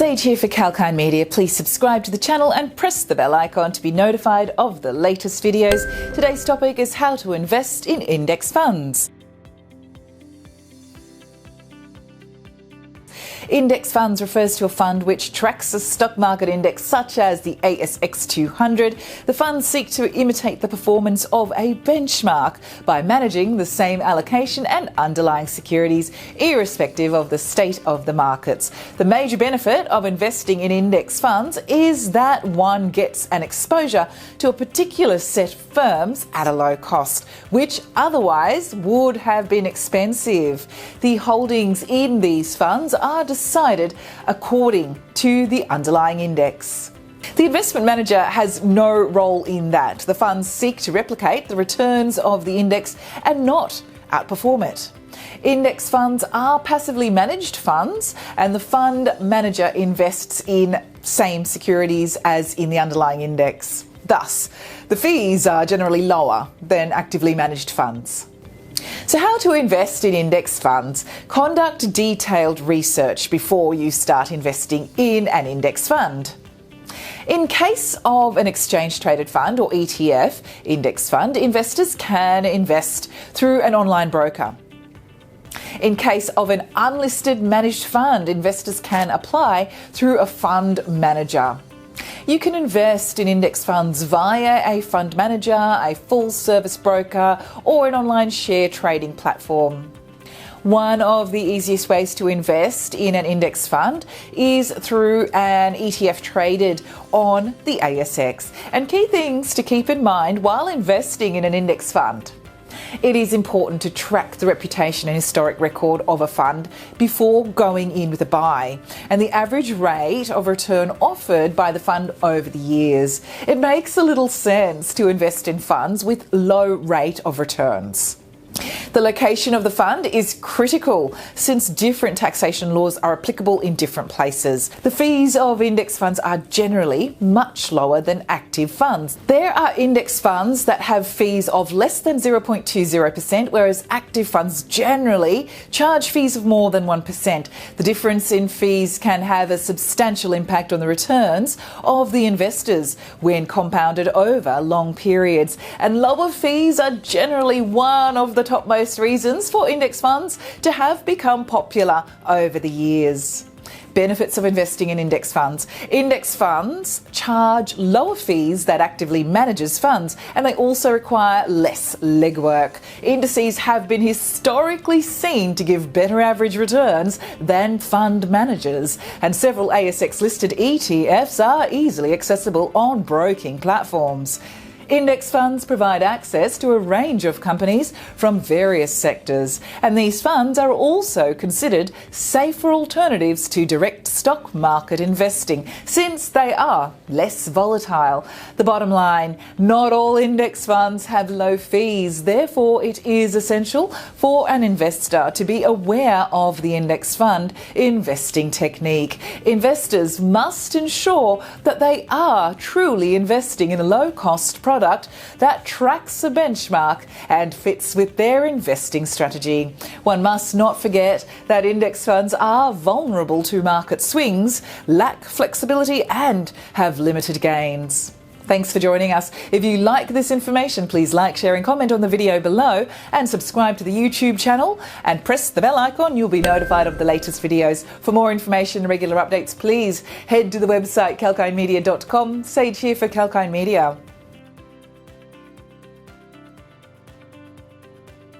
Sage here for Kalkinemedia. Please subscribe to the channel and press the bell icon to be notified of the latest videos. Today's topic is how to invest in index funds. Index funds refers to a fund which tracks a stock market index such as the ASX 200. The funds seek to imitate the performance of a benchmark by managing the same allocation and underlying securities, irrespective of the state of the markets. The major benefit of investing in index funds is that one gets an exposure to a particular set of firms at a low cost, which otherwise would have been expensive. The holdings in these funds are decided according to the underlying index. The investment manager has no role in that. The funds seek to replicate the returns of the index and not outperform it. Index funds are passively managed funds, and the fund manager invests in same securities as in the underlying index. Thus, the fees are generally lower than actively managed funds. So how to invest in index funds? Conduct detailed research before you start investing in an index fund. In case of an exchange-traded fund or ETF index fund, investors can invest through an online broker. In case of an unlisted managed fund, investors can apply through a fund manager. You can invest in index funds via a fund manager, a full-service broker, or an online share trading platform. One of the easiest ways to invest in an index fund is through an ETF traded on the ASX. And key things to keep in mind while investing in an index fund. It is important to track the reputation and historic record of a fund before going in with a buy, and the average rate of return offered by the fund over the years. It makes a little sense to invest in funds with low rate of returns. The location of the fund is critical since different taxation laws are applicable in different places. The fees of index funds are generally much lower than active funds. There are index funds that have fees of less than 0.20%, whereas active funds generally charge fees of more than 1%. The difference in fees can have a substantial impact on the returns of the investors when compounded over long periods, and lower fees are generally one of the topmost reasons for index funds to have become popular over the years. Benefits of investing in index funds. Index funds charge lower fees than actively managed funds, and they also require less legwork. Indices have been historically seen to give better average returns than fund managers, and several ASX-listed ETFs are easily accessible on broking platforms. Index funds provide access to a range of companies from various sectors, and these funds are also considered safer alternatives to direct stock market investing since they are less volatile. The bottom line, not all index funds have low fees, therefore it is essential for an investor to be aware of the index fund investing technique. Investors must ensure that they are truly investing in a low-cost product that tracks a benchmark and fits with their investing strategy. One must not forget that index funds are vulnerable to market swings, lack flexibility, and have limited gains. Thanks for joining us. If you like this information, please like, share and comment on the video below, and subscribe to the YouTube channel and press the bell icon. You'll be notified of the latest videos. For more information and regular updates, please head to the website kalkinemedia.com. Sage here for Kalkinemedia.